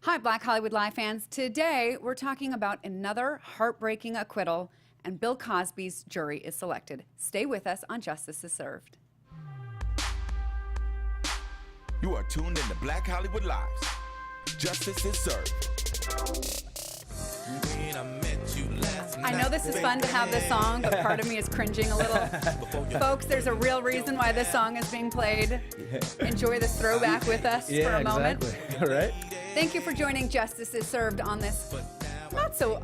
Hi, Black Hollywood Live fans. Today, we're talking about another heartbreaking acquittal, and Bill Cosby's jury is selected. Stay with us on Justice is Served. You are tuned in to Black Hollywood Lives. Justice is served. I know this is fun to have this song, but part of me is cringing a little. Folks, there's a real reason why this song is being played. Enjoy this throwback with us for a moment. Exactly. All right. Thank you for joining Justice is Served on this not so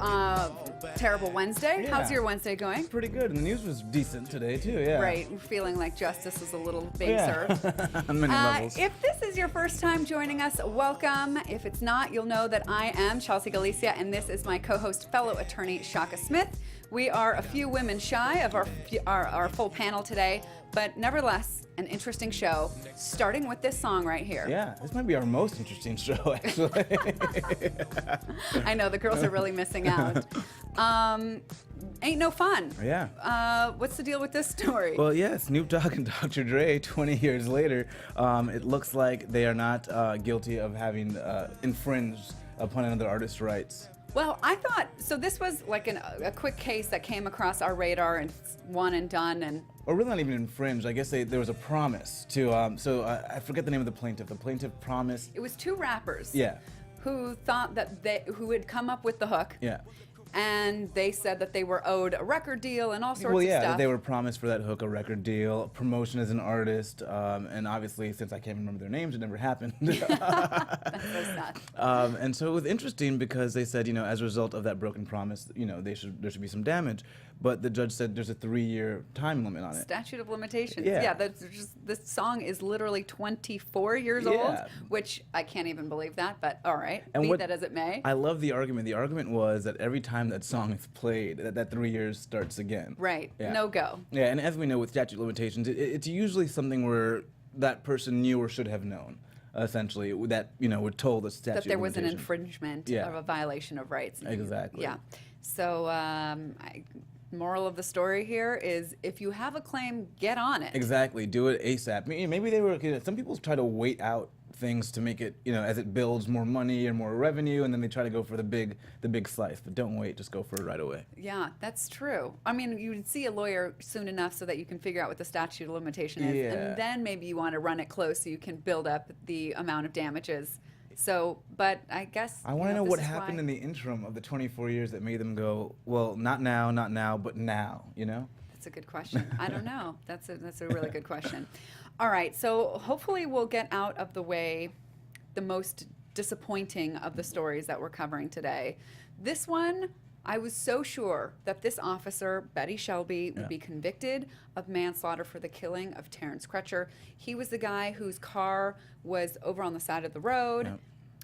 terrible Wednesday. Yeah. How's your Wednesday going? Pretty good. And the news was decent today, too. Yeah. Right. We're feeling like justice is a little being served. On many levels. If this is your first time joining us, welcome. If it's not, you'll know that I am Chelsea Galicia, and this is my co-host, fellow attorney Shaka Smith. We are a few women shy of our full panel today, but nevertheless, an interesting show, starting with this song right here. Yeah, this might be our most interesting show, actually. I know, the girls are really missing out. Ain't no fun. Yeah. What's the deal with this story? Well, yeah, Snoop Dogg and Dr. Dre, 20 years later, it looks like they are not guilty of having infringed upon another artist's rights. Well, I thought, so this was like a quick case that came across our radar and one and done. Or really not even infringed. I guess there was a promise to, I forget the name of the plaintiff. The plaintiff promised. It was two rappers. Yeah. Who thought that who had come up with the hook. Yeah. And they said that they were owed a record deal and all sorts Well, of yeah, stuff. they were promised for that hook a record deal, promotion as an artist, and obviously, since I can't remember their names, it never happened. That's so sad. And so it was interesting because they said, as a result of that broken promise, there should be some damage. But the judge said there's a 3-year time limit on it. Statute of limitations. Yeah. This song is literally 24 years old, which I can't even believe that, but all right, be that as it may. I love the argument. The argument was that every time that song is played, that 3 years starts again. Right. Yeah. No go. Yeah, and as we know with statute of limitations, it's usually something where that person knew or should have known. Essentially, that we're told the statute That there was an limitation. infringement of a violation of rights. Exactly. Yeah. So, moral of the story here is if you have a claim, get on it. Exactly. Do it ASAP. Maybe they were. Some people try to wait out things to make it, as it builds more money and more revenue, and then they try to go for the big slice. But don't wait. Just go for it right away. Yeah, that's true. I mean, you would see a lawyer soon enough so that you can figure out what the statute of limitation is, and then maybe you want to run it close so you can build up the amount of damages. So, but I guess I want to know what happened in the interim of the 24 years that made them go, well, not now, but now. That's a good question. I don't know. That's a really good question. All right, so hopefully we'll get out of the way the most disappointing of the stories that we're covering today. This one, I was so sure that this officer, Betty Shelby, would be convicted of manslaughter for the killing of Terrence Crutcher. He was the guy whose car was over on the side of the road,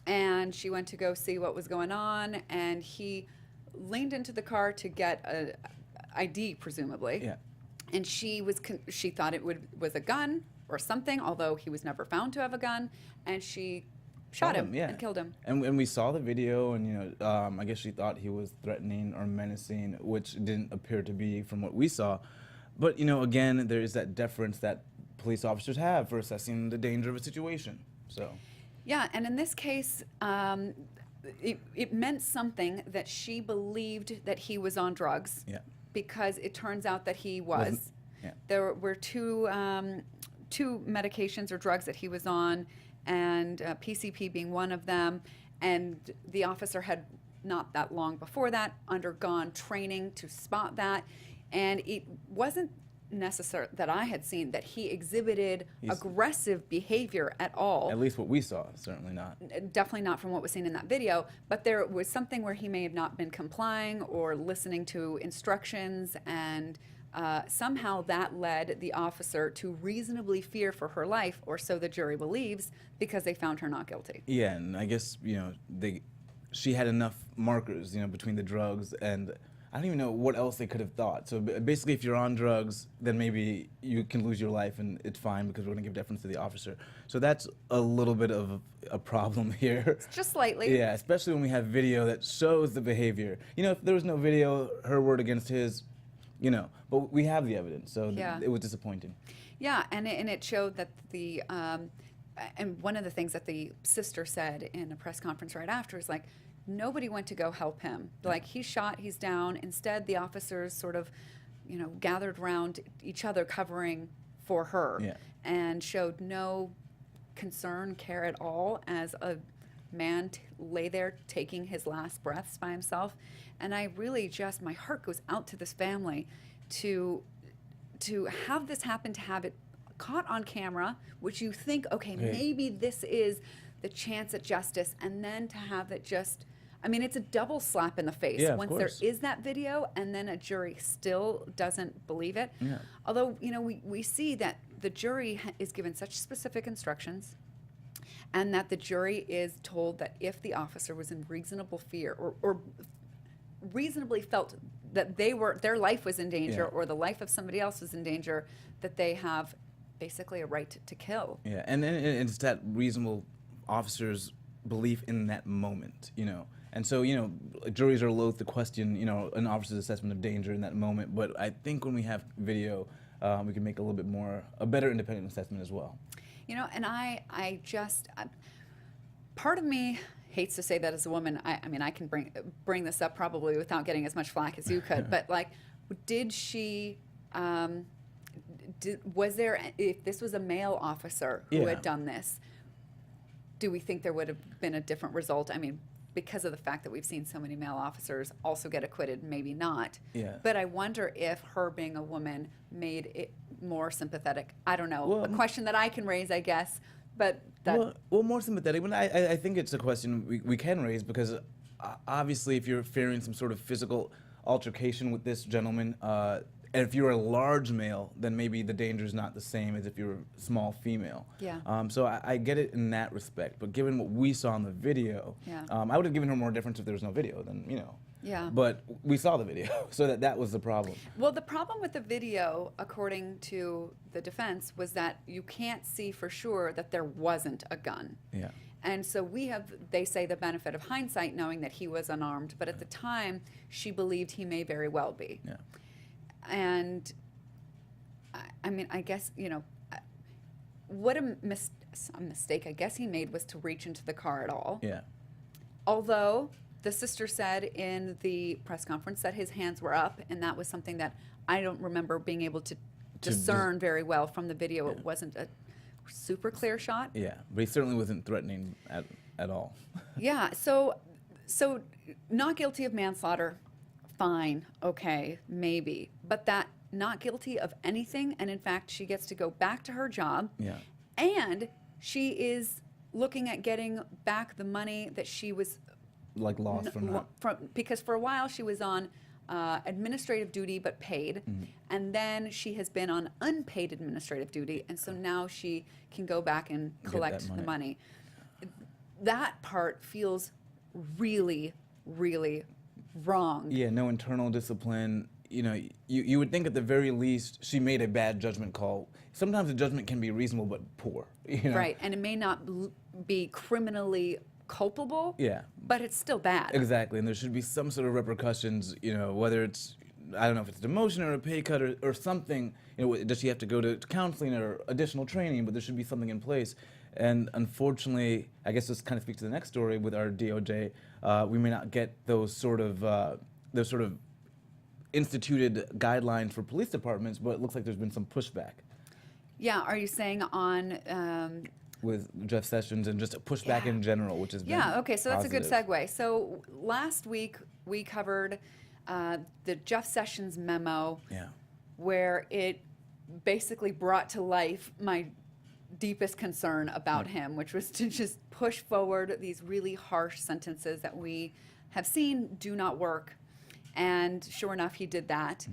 and she went to go see what was going on, and he leaned into the car to get a ID, presumably. Yeah. And she thought it was a gun or something, although he was never found to have a gun, and she shot him and killed him. And we saw the video, and I guess she thought he was threatening or menacing, which didn't appear to be from what we saw. But again, there is that deference that police officers have for assessing the danger of a situation. So. Yeah, and in this case, it meant something that she believed that he was on drugs. Yeah. Because it turns out that he was. There were two medications or drugs that he was on, and PCP being one of them. And the officer had, not that long before that, undergone training to spot that. And it wasn't necessary that I had seen that he exhibited aggressive behavior at all. At least what we saw, certainly not. Definitely not from what was seen in that video, but there was something where he may have not been complying or listening to instructions, and somehow that led the officer to reasonably fear for her life, or so the jury believes, because they found her not guilty. Yeah, and I guess, she had enough markers, between the drugs, and I don't even know what else they could have thought. So basically, if you're on drugs, then maybe you can lose your life, and it's fine because we're going to give deference to the officer. So that's a little bit of a problem here. Just slightly. Yeah, especially when we have video that shows the behavior. If there was no video, her word against his, but we have the evidence, so it was disappointing. Yeah, and it showed that and one of the things that the sister said in a press conference right after is like, nobody went to go help him. Like, he's shot, he's down. Instead, the officers sort of, gathered around each other covering for her, and showed no concern, care at all as a man lay there taking his last breaths by himself. And I really just, my heart goes out to this family to have this happen, to have it caught on camera, which you think, okay, maybe this is the chance at justice, and then to have it just, I mean, it's a double slap in the face once there is that video, and then a jury still doesn't believe it. Although, we see that the jury is given such specific instructions, and that the jury is told that if the officer was in reasonable fear or reasonably felt that their life was in danger, or the life of somebody else was in danger, that they have basically a right to kill. Yeah, and it's that reasonable officer's belief in that moment, And so, juries are loath to question, an officer's assessment of danger in that moment. But I think when we have video, we can make a better independent assessment as well. And I just, part of me hates to say that as a woman. I mean, I can bring this up probably without getting as much flack as you could. But like, did she? Was there, if this was a male officer who had done this, do we think there would have been a different result? I mean, because of the fact that we've seen so many male officers also get acquitted, maybe not. But I wonder if her being a woman made it more sympathetic. I don't know. A question that I can raise, I guess. But that more sympathetic. But I think it's a question we can raise, because obviously if you're fearing some sort of physical altercation with this gentleman, and if you're a large male, then maybe the danger is not the same as if you're a small female. So I get it in that respect. But given what we saw in the video, I would have given her more difference if there was no video. Then But we saw the video, so that was the problem. Well, the problem with the video, according to the defense, was that you can't see for sure that there wasn't a gun. And so we have, they say, the benefit of hindsight, knowing that he was unarmed. But at the time, she believed he may very well be. And I mean, I guess, what a mistake I guess he made was to reach into the car at all. Although the sister said in the press conference that his hands were up, and that was something that I don't remember being able to discern very well from the video. It wasn't a super clear shot. But he certainly wasn't threatening at all. So not guilty of manslaughter. Fine, okay, maybe. But that not guilty of anything, and in fact, she gets to go back to her job. And she is looking at getting back the money that she was lost from because for a while she was on administrative duty but paid, and then she has been on unpaid administrative duty, and so now she can go back and collect the money. That part feels really, really wrong. No internal discipline. You would think at the very least she made a bad judgment call. Sometimes the judgment can be reasonable but poor. Right, and it may not be criminally culpable, but it's still bad. Exactly, and there should be some sort of repercussions, whether it's, I don't know if it's demotion or a pay cut or something. Does she have to go to counseling or additional training? But there should be something in place. And unfortunately, I guess this kind of speaks to the next story with our DOJ. We may not get those sort of instituted guidelines for police departments, but it looks like there's been some pushback. Are you saying on with Jeff Sessions and just a pushback in general, which has been okay, so that's positive. a good segue. So last week we covered the Jeff Sessions memo, where it basically brought to life my deepest concern about him, which was to just push forward these really harsh sentences that we have seen do not work. And sure enough, he did that.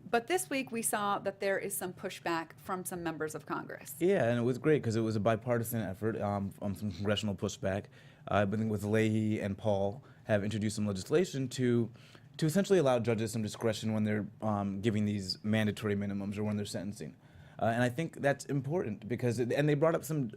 But this week we saw that there is some pushback from some members of Congress. And it was great because it was a bipartisan effort on some congressional pushback. I think with Leahy and Paul have introduced some legislation to essentially allow judges some discretion when they're giving these mandatory minimums or when they're sentencing. And I think that's important because, and they brought up some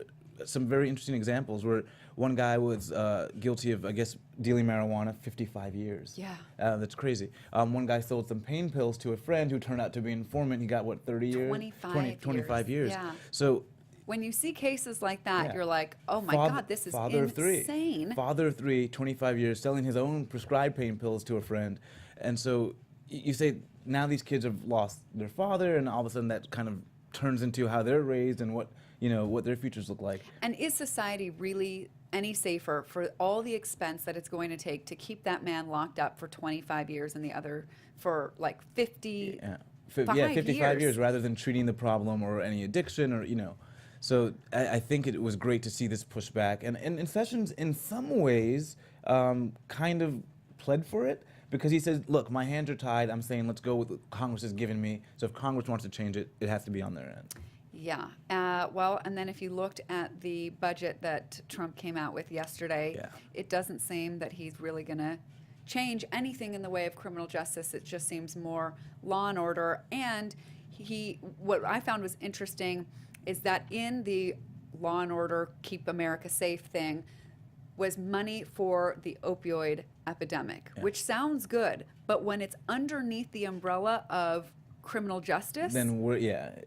very interesting examples where one guy was guilty of, I guess, dealing marijuana, 55 years. That's crazy. One guy sold some pain pills to a friend who turned out to be an informant. He got, 30 years? 25 years. So when you see cases like that, Yeah. you're like, oh my God, this is Father of three. insane. Father of three, 25 years, selling his own prescribed pain pills to a friend. And so you say now these kids have lost their father, and all of a sudden that kind of turns into how they're raised and what their futures look like. And is society really any safer for all the expense that it's going to take to keep that man locked up for 25 years and the other for like 50? Yeah. 55 years rather than treating the problem or any addiction or. So I think it was great to see this pushback. And Sessions, in some ways, kind of pled for it because he says, look, my hands are tied. I'm saying let's go with what Congress has given me. So if Congress wants to change it, it has to be on their end. Yeah. Well, and then if you looked at the budget that Trump came out with yesterday, it doesn't seem that he's really going to change anything in the way of criminal justice. It just seems more law and order. And what I found was interesting is that in the law and order, keep America safe thing was money for the opioid epidemic, which sounds good. But when it's underneath the umbrella of criminal justice, then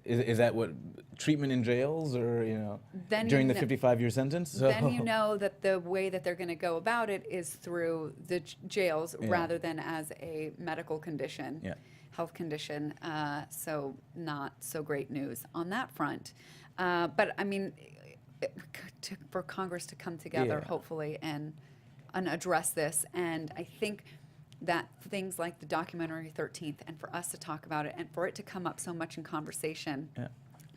is that what treatment in jails or then during the 55-year sentence? So. Then you know that the way that they're going to go about it is through the jails rather than as a medical condition, health condition. So not so great news on that front. But I mean, for Congress to come together, hopefully, and address this, and I think that things like the documentary 13th, and for us to talk about it, and for it to come up so much in conversation,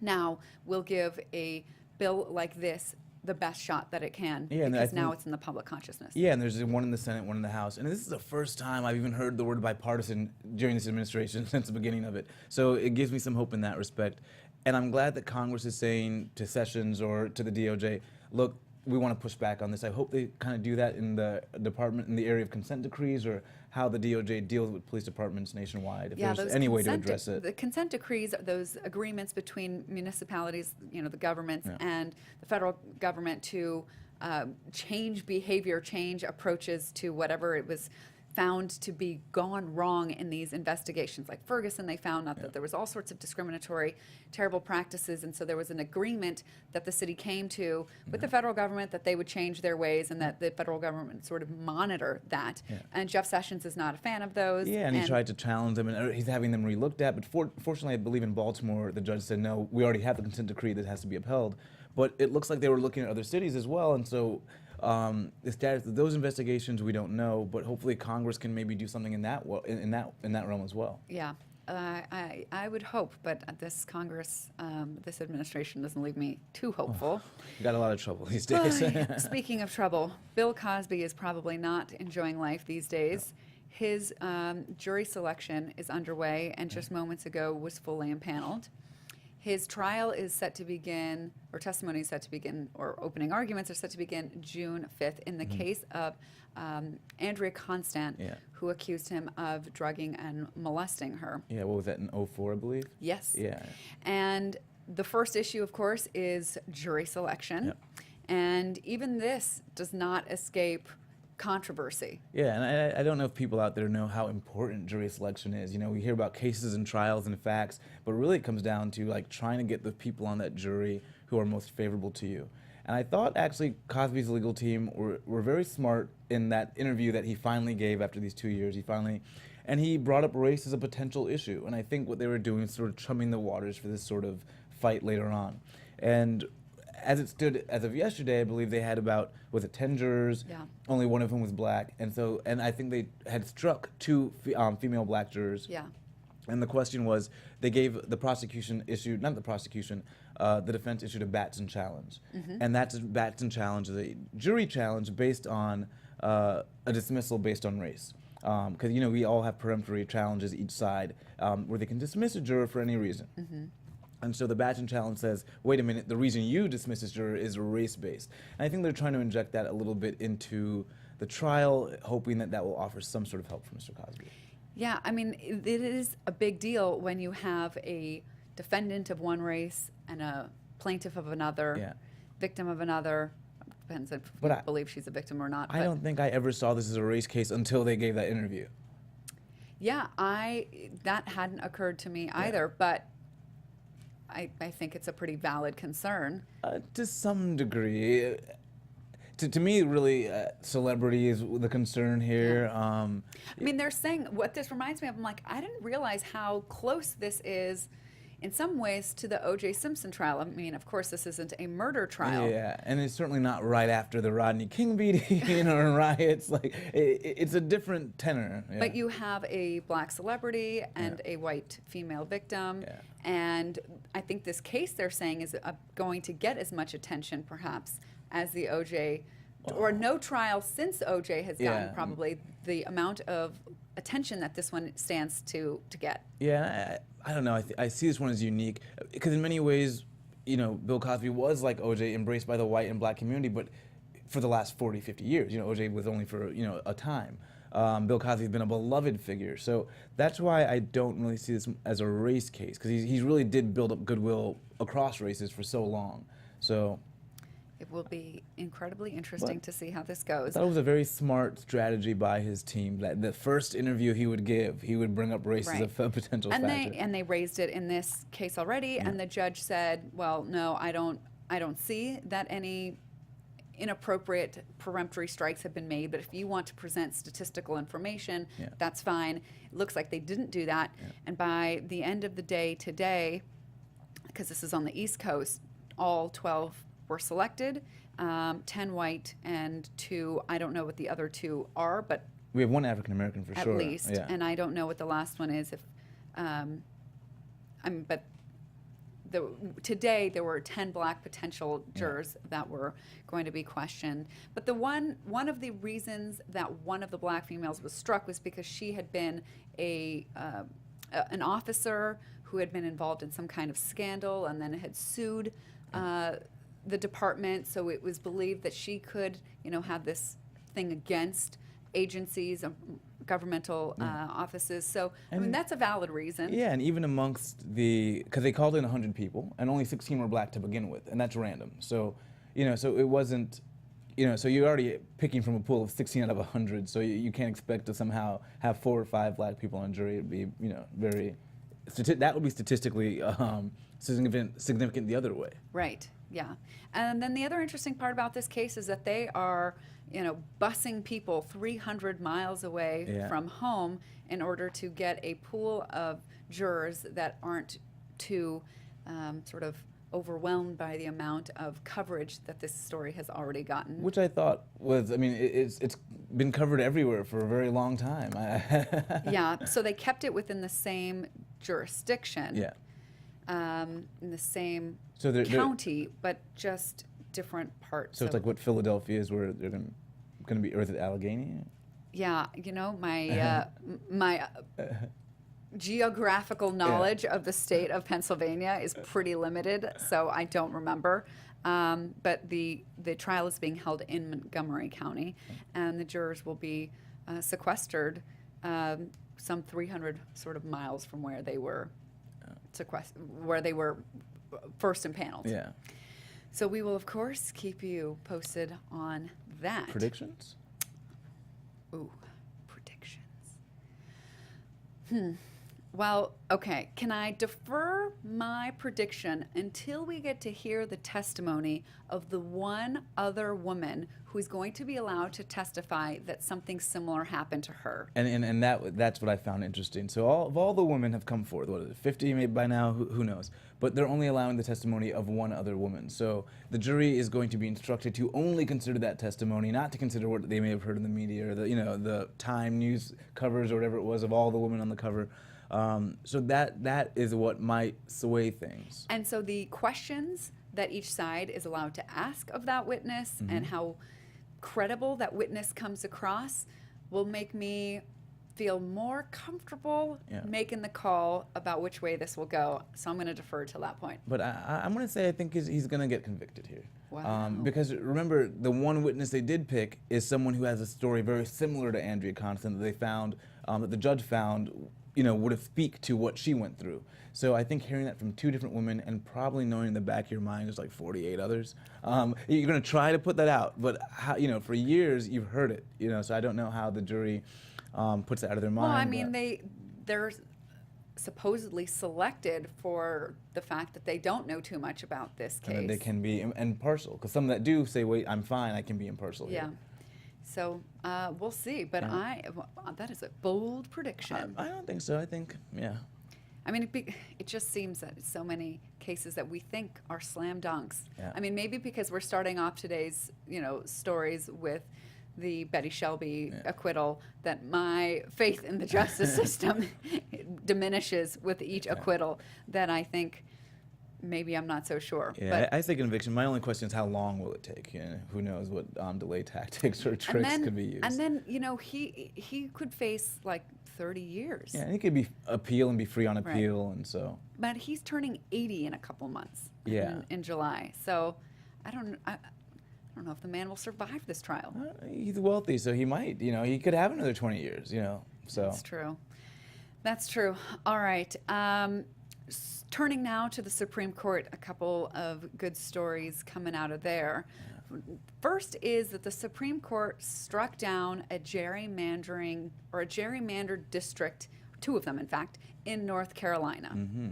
now will give a bill like this the best shot that it can, because now it's in the public consciousness. Yeah, and there's one in the Senate, one in the House, and this is the first time I've even heard the word bipartisan during this administration since the beginning of it. So it gives me some hope in that respect. And I'm glad that Congress is saying to Sessions or to the DOJ, look, we want to push back on this. I hope they kind of do that in the department, in the area of consent decrees, or how the DOJ deals with police departments nationwide, if there's any way to address it. The consent decrees are those agreements between municipalities, the governments, and the federal government to change behavior, change approaches to whatever it was found to be gone wrong in these investigations. Like Ferguson, they found out that there was all sorts of discriminatory, terrible practices, and so there was an agreement that the city came to with the federal government that they would change their ways and that the federal government sort of monitor that. And Jeff Sessions is not a fan of those. Yeah, and he tried to challenge them, and he's having them relooked at, but fortunately, I believe in Baltimore, the judge said, no, we already have the consent decree that has to be upheld. But it looks like they were looking at other cities as well, and so the status of those investigations we don't know, but hopefully Congress can maybe do something in that realm as well. Yeah, I would hope, but this Congress, this administration doesn't leave me too hopeful. You got a lot of trouble these days. Speaking of trouble, Bill Cosby is probably not enjoying life these days. His jury selection is underway, and just moments ago was fully impaneled. His trial is set to begin, or testimony is set to begin, or opening arguments are set to begin June 5th in the case of Andrea Constant, who accused him of drugging and molesting her. Yeah, what was that, in 2004, I believe? Yes. Yeah. And the first issue, of course, is jury selection. And even this does not escape controversy. Yeah, and I don't know if people out there know how important jury selection is. We hear about cases and trials and facts, but really it comes down to like trying to get the people on that jury who are most favorable to you. And I thought actually Cosby's legal team were very smart in that interview that he finally gave after these 2 years. He brought up race as a potential issue, and I think what they were doing is sort of chumming the waters for this sort of fight later on. And as it stood as of yesterday, I believe they had about, 10 jurors, only one of whom was black, and I think they had struck 2 female black jurors. And the question was, they gave the prosecution issued, not the prosecution, the defense issued a Batson challenge. And that's a Batson challenge is a jury challenge based on a dismissal based on race. Because, we all have peremptory challenges each side where they can dismiss a juror for any reason. And so the Batson challenge says, wait a minute, the reason you dismiss this juror is race-based. And I think they're trying to inject that a little bit into the trial, hoping that will offer some sort of help for Mr. Cosby. Yeah, I mean, it is a big deal when you have a defendant of one race and a plaintiff of another, victim of another. Depends if you believe she's a victim or not. I don't think I ever saw this as a race case until they gave that interview. Yeah, that hadn't occurred to me either, but I think it's a pretty valid concern. To some degree. To me, really, celebrity is the concern here. I mean, they're saying, what this reminds me of, I'm like, I didn't realize how close this is in some ways to the O.J. Simpson trial. I mean, of course, this isn't a murder trial. Yeah, and it's certainly not right after the Rodney King beating or riots. Like, it's a different tenor. Yeah. But you have a black celebrity and a white female victim. Yeah. And I think this case, they're saying, is going to get as much attention, perhaps, as the O.J. or no trial since O.J. has gotten probably the amount of attention that this one stands to get. Yeah, I don't know. I see this one as unique because in many ways, you know, Bill Cosby was like O.J., embraced by the white and black community, but for the last 40, 50 years, you know, O.J. was only for, you know, a time. Bill Cosby's been a beloved figure, so that's why I don't really see this as a race case, because he really did build up goodwill across races for so long. So it will be incredibly interesting to see how this goes. That was a very smart strategy by his team. That the first interview he would give, he would bring up race as a potential factor. And they raised it in this case already, and the judge said, "Well, no, I don't see that any inappropriate peremptory strikes have been made, but if you want to present statistical information, that's fine." It looks like they didn't do that, and by the end of the day today, because this is on the East Coast, all 12 were selected, 10 white and 2, I don't know what the other 2 are, but we have one African American for sure. At least, and I don't know what the last one is. If, but today there were 10 black potential jurors that were going to be questioned. But one of the reasons that one of the black females was struck was because she had been an officer who had been involved in some kind of scandal and then had sued the department, so it was believed that she could, you know, have this thing against agencies, governmental offices. So, I mean, that's a valid reason. Yeah, and even amongst because they called in 100 people, and only 16 were black to begin with, and that's random. So, you know, so it wasn't, you know, so you're already picking from a pool of 16 out of 100, so you can't expect to somehow have 4 or 5 black people on a jury. It'd be, you know, that would be statistically significant the other way. Right. Yeah. And then the other interesting part about this case is that they are, you know, busing people 300 miles away from home in order to get a pool of jurors that aren't too sort of overwhelmed by the amount of coverage that this story has already gotten. Which I thought was, I mean, it's been covered everywhere for a very long time. Yeah. So they kept it within the same jurisdiction. Yeah. In the same county, but just different parts. So it's like what Philadelphia is, where they're going to be, or is it Allegheny? Yeah, you know, my my geographical knowledge of the state of Pennsylvania is pretty limited, so I don't remember. But the trial is being held in Montgomery County, and the jurors will be sequestered some 300 sort of miles from where they were first impaneled. Yeah. So we will, of course, keep you posted on that. Predictions? Ooh, predictions. Well, okay. Can I defer my prediction until we get to hear the testimony of the one other woman who is going to be allowed to testify that something similar happened to her? And that's what I found interesting. So all the women have come forward. What is it, 50 maybe by now? Who knows? But they're only allowing the testimony of one other woman. So the jury is going to be instructed to only consider that testimony, not to consider what they may have heard in the media or the Time news covers or whatever it was of all the women on the cover. So that is what might sway things. And so the questions that each side is allowed to ask of that witness and how credible that witness comes across will make me feel more comfortable making the call about which way this will go. So I'm going to defer till that point. But I'm going to say I think he's going to get convicted here. Wow. Because remember, the one witness they did pick is someone who has a story very similar to Andrea Constand that they found, that the judge found, would have speak to what she went through. So I think hearing that from 2 different women and probably knowing in the back of your mind there's like 48 others, you're going to try to put that out. But how, for years you've heard it, so I don't know how the jury puts it out of their mind. Well, I mean, supposedly selected for the fact that they don't know too much about this case. And that they can be impartial. Because some that do say, wait, I'm fine, I can be impartial Yeah. here. So we'll see. But that is a bold prediction. I don't think so. I think, yeah. I mean, it just seems that so many cases that we think are slam dunks. Yeah. I mean, maybe because we're starting off today's, stories with the Betty Shelby acquittal, that my faith in the justice system diminishes with each acquittal, that I think maybe I'm not so sure. Yeah, But I say conviction. My only question is how long will it take? Who knows what delay tactics or tricks could be used. And then, he could face like 30 years. Yeah, and he could be appeal and be free on appeal, and so. But he's turning 80 in a couple months. Yeah. In July. So I don't know if the man will survive this trial. He's wealthy, so he might. He could have another 20 years. So. That's true. That's true. All right. Turning now to the Supreme Court, a couple of good stories coming out of there. First is that the Supreme Court struck down a gerrymandering or a gerrymandered district, two of them, in fact, in North Carolina. Mm-hmm.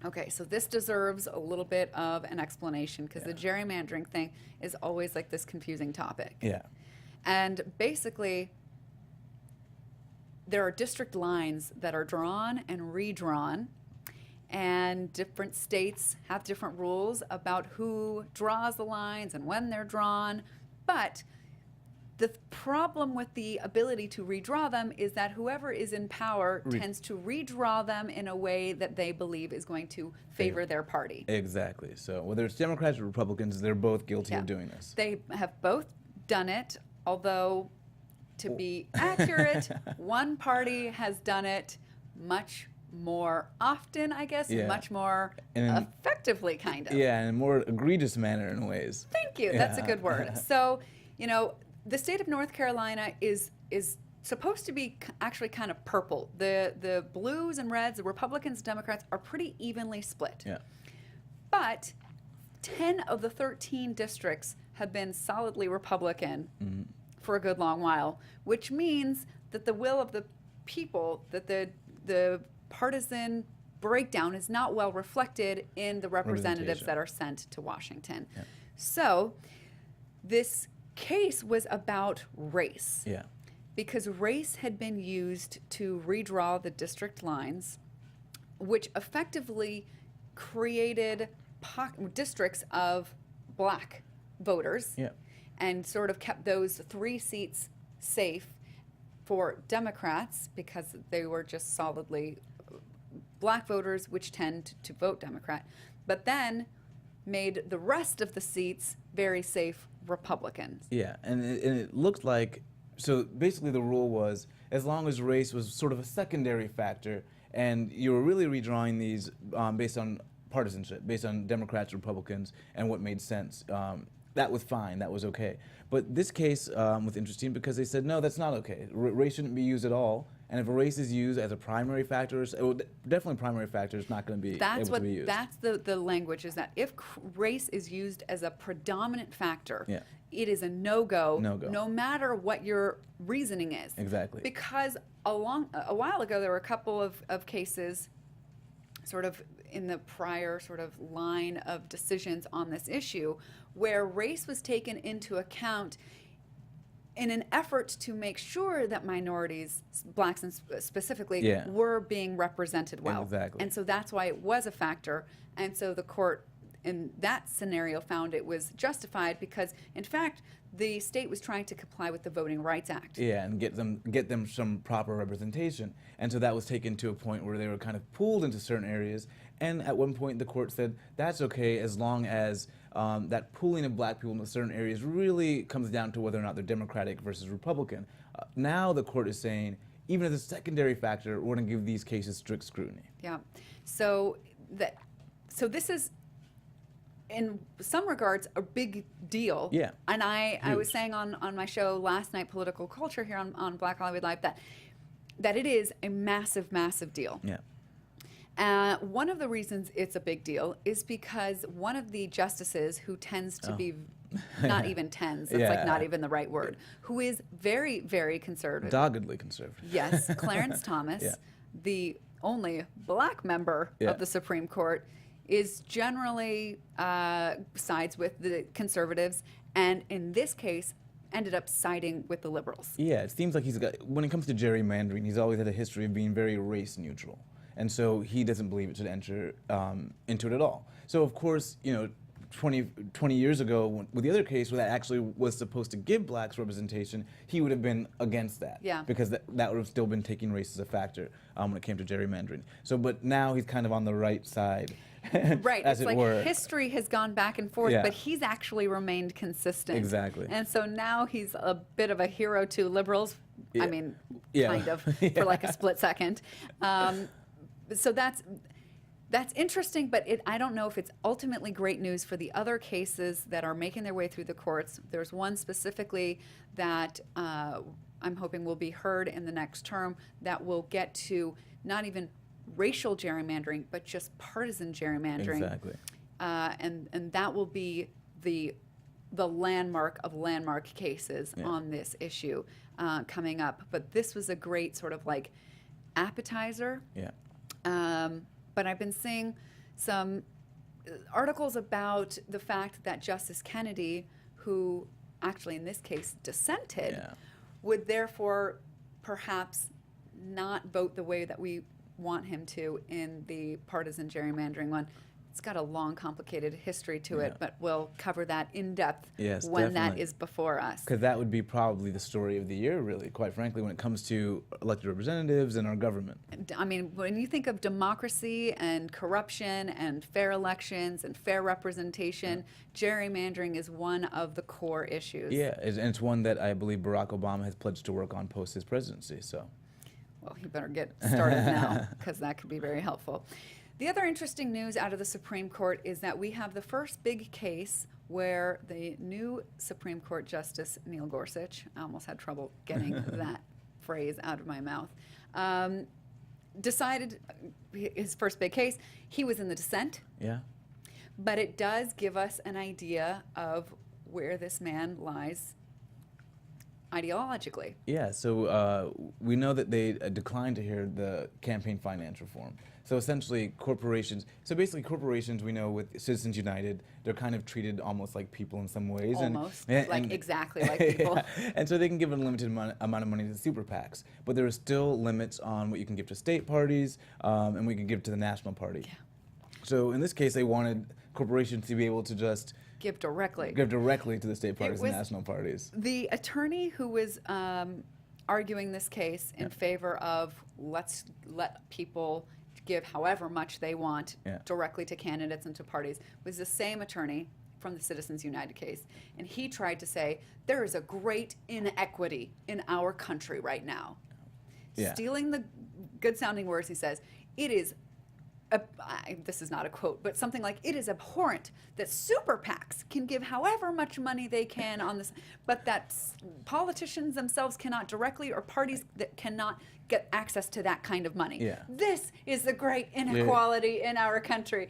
Okay, so this deserves a little bit of an explanation because the gerrymandering thing is always like this confusing topic. Yeah. And basically, there are district lines that are drawn and redrawn, and different states have different rules about who draws the lines and when they're drawn. But the problem with the ability to redraw them is that whoever is in power tends to redraw them in a way that they believe is going to favor their party. Exactly. So whether it's Democrats or Republicans, they're both guilty of doing this. They have both done it, although to be accurate, one party has done it much more often, I guess, much more effectively, kind of. Yeah, in a more egregious manner in ways. Thank you. That's a good word. So, the state of North Carolina is supposed to be actually kind of purple. The blues and reds, the Republicans, Democrats are pretty evenly split. Yeah. But 10 of the 13 districts have been solidly Republican for a good long while, which means that the will of the people, that the partisan breakdown is not well reflected in the representatives that are sent to Washington. Yeah. So this case was about race. Yeah. Because race had been used to redraw the district lines, which effectively created districts of black voters and sort of kept those 3 seats safe for Democrats because they were just solidly black voters, which tend to vote Democrat, but then made the rest of the seats very safe Republicans. Yeah, and it looked like, so basically the rule was as long as race was sort of a secondary factor and you were really redrawing these based on partisanship, based on Democrats, Republicans, and what made sense, that was fine, that was okay. But this case was interesting because they said, no, that's not okay. Race shouldn't be used at all. And if race is used as a primary factor, definitely primary factor is not going to be able to be used. That's the language, is that if race is used as a predominant factor, it is a no-go, no matter what your reasoning is. Exactly. Because a while ago, there were a couple of cases sort of in the prior sort of line of decisions on this issue where race was taken into account in an effort to make sure that minorities, blacks specifically, were being represented well. Exactly. And so that's why it was a factor. And so the court in that scenario found it was justified because, in fact, the state was trying to comply with the Voting Rights Act. Yeah, and get them some proper representation. And so that was taken to a point where they were kind of pooled into certain areas. And at one point, the court said that's okay as long as that pooling of black people in certain areas really comes down to whether or not they're Democratic versus Republican. Now the court is saying, even as a secondary factor, we're going to give these cases strict scrutiny. Yeah. So this is, in some regards, a big deal. Yeah. And I was saying on my show last night, Political Culture, here on Black Hollywood Live, that it is a massive, massive deal. Yeah. One of the reasons it's a big deal is because one of the justices who tends to be, not even tends, that's like not even the right word, who is very, very conservative. Doggedly conservative. Yes, Clarence Thomas, the only black member Yeah. of the Supreme Court, is generally sides with the conservatives, and in this case, ended up siding with the liberals. Yeah, it seems like he's got, when it comes to gerrymandering, he's always had a history of being very race neutral. And so he doesn't believe it should enter into it at all. So of course, 20 years ago, with the other case where that actually was supposed to give blacks representation, he would have been against that. Yeah. Because that would have still been taking race as a factor when it came to gerrymandering. So, but now he's kind of on the right side. Right, as it's it like were. history has gone back and forth, Yeah. but he's actually remained consistent. Exactly. And so now he's a bit of a hero to liberals. Yeah. I mean, Yeah. kind of, for like a split second. So that's interesting, but I don't know if it's ultimately great news for the other cases that are making their way through the courts. There's one specifically that I'm hoping will be heard in the next term that will get to not even racial gerrymandering, but just partisan gerrymandering. Exactly. And that will be the landmark of landmark cases on this issue coming up. But this was a great sort of like appetizer. Yeah. But I've been seeing some articles about the fact that Justice Kennedy, who actually in this case dissented, Yeah. would therefore perhaps not vote the way that we want him to in the partisan gerrymandering one. It's got a long, complicated history to it, Yeah. but we'll cover that in depth Yes, when that definitely. is before us. Because that would be probably the story of the year, really, quite frankly, when it comes to elected representatives and our government. I mean, when you think of democracy and corruption and fair elections and fair representation, gerrymandering is one of the core issues. Yeah, and it's one that I believe Barack Obama has pledged to work on post his presidency. So, Well, you better get started now, because that could be very helpful. The other interesting news out of the Supreme Court is that we have the first big case where the new Supreme Court Justice Neil Gorsuch, I almost had trouble getting that phrase out of my mouth, decided his first big case. He was in the dissent, yeah. but it does give us an idea of where this man lies ideologically. Yeah, so we know that they declined to hear the campaign finance reform. So essentially, corporations, we know with Citizens United, they're kind of treated almost like people in some ways. Almost, And exactly like people. Yeah. And so they can give a limited amount of money to super PACs, but there are still limits on what you can give to state parties and what you can give to the national party. Yeah. So in this case, they wanted corporations to be able to just Give directly. give directly to the state parties and was- national parties. The attorney who was arguing this case in favor of let's let people give however much they want directly to candidates and to parties was the same attorney from the Citizens United case. And he tried to say there is a great inequity in our country right now. Yeah. Stealing the good sounding words, he says, it is this is not a quote, but something like, it is abhorrent that super PACs can give however much money they can on this, but that politicians themselves cannot directly, or parties that cannot get access to that kind of money. Yeah. This is the great inequality in our country.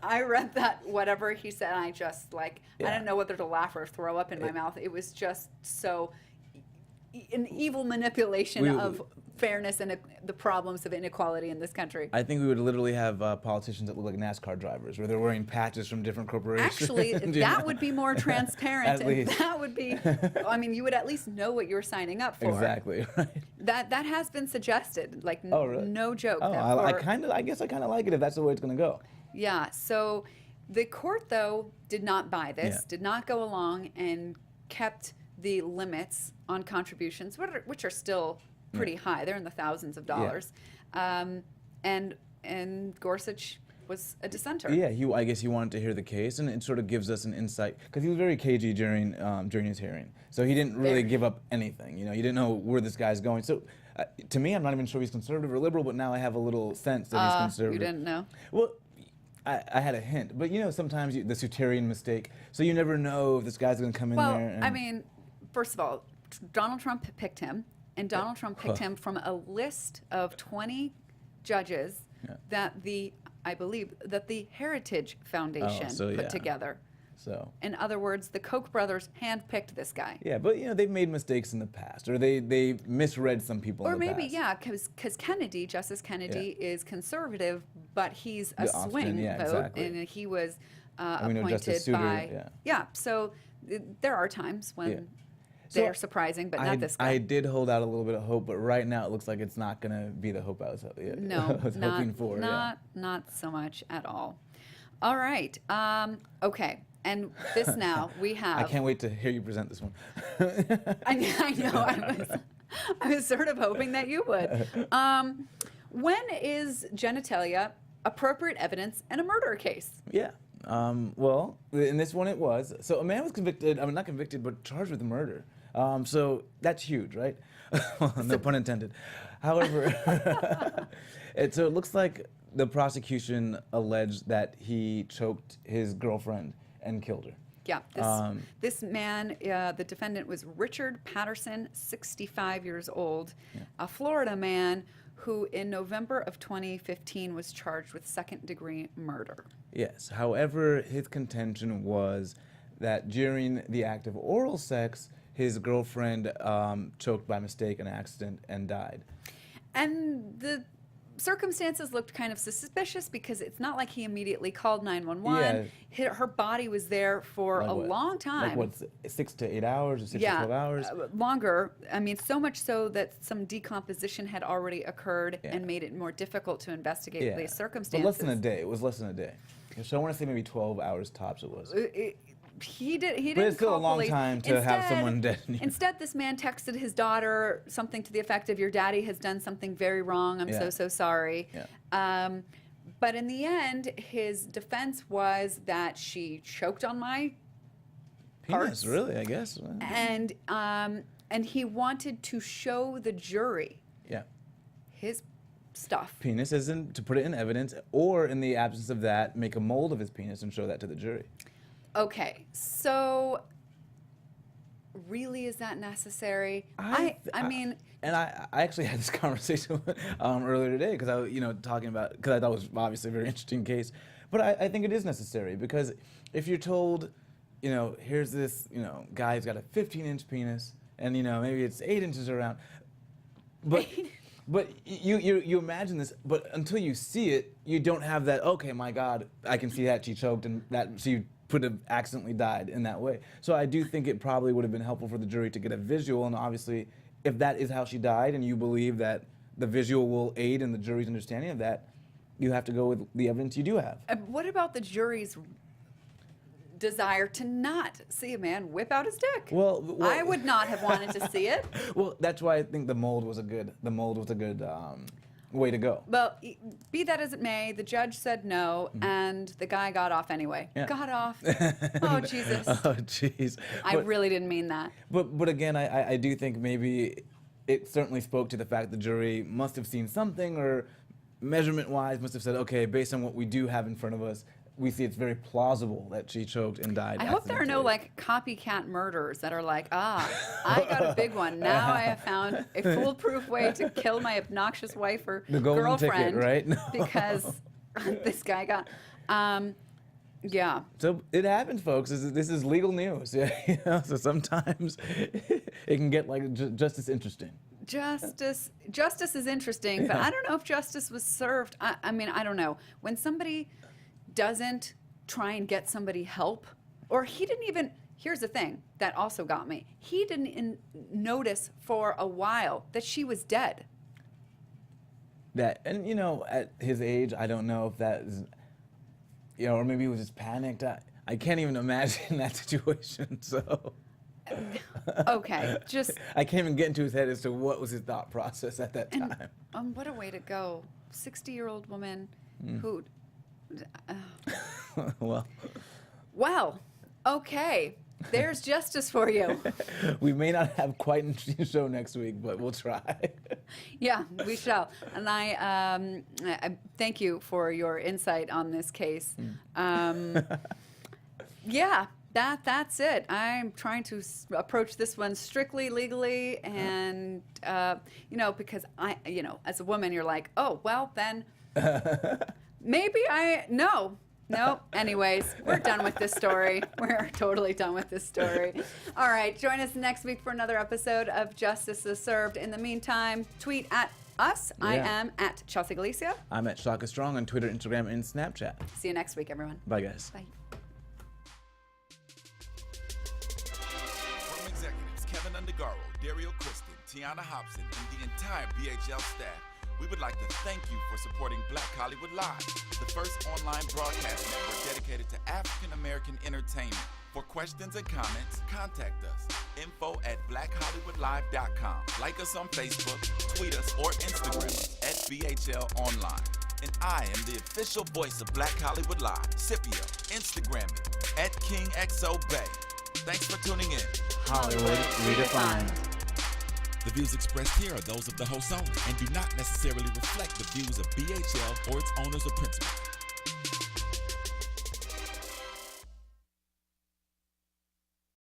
I read that, whatever he said, and I just I didn't know whether to laugh or throw up in my mouth. It was just so an evil manipulation of fairness and the problems of inequality in this country. I think we would literally have politicians that look like NASCAR drivers, where they're wearing patches from different corporations. Actually, that would be more transparent. At and least. that would be, I mean, you would at least know what you're signing up for. Exactly. Right. That has been suggested, like Oh, really? no joke. Oh, that I guess I kind of like it if that's the way it's going to go. Yeah, so the court, though, did not buy this, Yeah. did not go along and kept the limits on contributions, which are still pretty high. They're in the thousands of dollars. And Gorsuch was a dissenter. Yeah, I guess he wanted to hear the case, and it sort of gives us an insight, because he was very cagey during his hearing. So he didn't really give up anything. You didn't know where this guy's going. So to me, I'm not even sure he's conservative or liberal, but now I have a little sense that he's conservative. You didn't know? Well, I had a hint, but sometimes the Soutarian mistake. So you never know if this guy's going to come in there. Well, I mean, first of all, Donald Trump picked him, and Donald Trump picked him from a list of 20 judges that I believe that the Heritage Foundation put together. So. In other words, the Koch brothers handpicked this guy. Yeah, but they've made mistakes in the past, or they misread some people Or in the maybe, past. yeah, because Kennedy, Justice Kennedy, is conservative, but he's a The Austrian, swing yeah, vote, exactly. and he was we know appointed Justice Souter, by. yeah. So there are times when Yeah. they're So, surprising, but not this guy. I did hold out a little bit of hope, but right now it looks like it's not going to be the hope I was, No, I was hoping for. not so much at all. All right. Okay. And this now we have. I can't wait to hear you present this one. I know. I was sort of hoping that you would. When is genitalia appropriate evidence in a murder case? Yeah. Well, in this one it was. So a man was convicted, I mean not convicted, but charged with murder. So that's huge, right? No pun intended. However, so it looks like the prosecution alleged that he choked his girlfriend and killed her. Yeah, this man, the defendant was Richard Patterson, 65 years old, a Florida man who in November of 2015 was charged with second-degree murder. Yes. However, his contention was that during the act of oral sex, his girlfriend choked by mistake, an accident, and died. And the circumstances looked kind of suspicious because it's not like he immediately called 911. Her body was there for a long time. Like what, 6 to 8 hours or 6 to 12 hours? Longer. I mean, so much so that some decomposition had already occurred and made it more difficult to investigate these circumstances. But less than a day. It was less than a day. So I want to say maybe 12 hours tops it was. He didn't But it's still call a long police. time to have someone dead. Instead, this man texted his daughter something to the effect of, "Your daddy has done something very wrong. I'm so sorry." Yeah. But in the end, his defense was that she choked on my parts. Penis, really, I guess. And he wanted to show the jury his stuff. Penis isn't to put it in evidence, or in the absence of that, make a mold of his penis and show that to the jury. Okay, so really, is that necessary? I mean, and I actually had this conversation earlier today because talking about, because I thought it was obviously a very interesting case, but I think it is necessary because if you're told, here's this, guy who's got a 15-inch penis and maybe it's 8 inches around, but. But you imagine this, but until you see it, you don't have that, okay, my God, I can see that she choked and that she could have accidentally died in that way. So I do think it probably would have been helpful for the jury to get a visual, and obviously, if that is how she died and you believe that the visual will aid in the jury's understanding of that, you have to go with the evidence you do have. What about the jury's desire to not see a man whip out his dick? Well, I would not have wanted to see it. Well, that's why I think the mold was a good way to go. Well, be that as it may, the judge said no, and the guy got off anyway. Yeah. Got off. Oh, Jesus. Oh, jeez. I really didn't mean that. But again, I do think maybe it certainly spoke to the fact the jury must have seen something, or measurement-wise must have said, okay, based on what we do have in front of us, we see it's very plausible that she choked and died. I hope there are no copycat murders that are like, I got a big one. Now I have found a foolproof way to kill my obnoxious wife or the golden girlfriend, ticket, right? No. Because this guy got. Yeah. So it happens, folks. This is legal news. Yeah, so sometimes it can get just as interesting. Justice is interesting, but I don't know if justice was served. I mean, I don't know. When somebody doesn't try and get somebody help, or he didn't even, here's the thing that also got me. He didn't notice for a while that she was dead. And at his age, I don't know if that is, or maybe he was just panicked. I can't even imagine that situation, so. Okay, just. I can't even get into his head as to what was his thought process at that time. What a way to go. 60-year-old woman who. Well, okay. There's justice for you. We may not have quite an interesting show next week, but we'll try. Yeah, we shall. And I thank you for your insight on this case. Yeah, that's it. I'm trying to approach this one strictly legally, and because as a woman, you're like, oh, well, then maybe no, Nope. Anyways, we're done with this story. We're totally done with this story. All right. Join us next week for another episode of Justice is Served. In the meantime, tweet at us. I am at Chelsea Galicia. I'm at Shaka Strong on Twitter, Instagram, and Snapchat. See you next week, everyone. Bye, guys. Bye. From executives Keven Undergaro, Dario Kristen, Tiana Hobson, and the entire BHL staff, we would like to thank you for supporting Black Hollywood Live, the first online broadcast network dedicated to African American entertainment. For questions and comments, contact us. info@blackhollywoodlive.com. Like us on Facebook, tweet us, or Instagram us at BHL Online. And I am the official voice of Black Hollywood Live, Scipio. Instagram me at KingXOBay. Thanks for tuning in. Hollywood Redefined. The views expressed here are those of the host only and do not necessarily reflect the views of BHL or its owners or principals.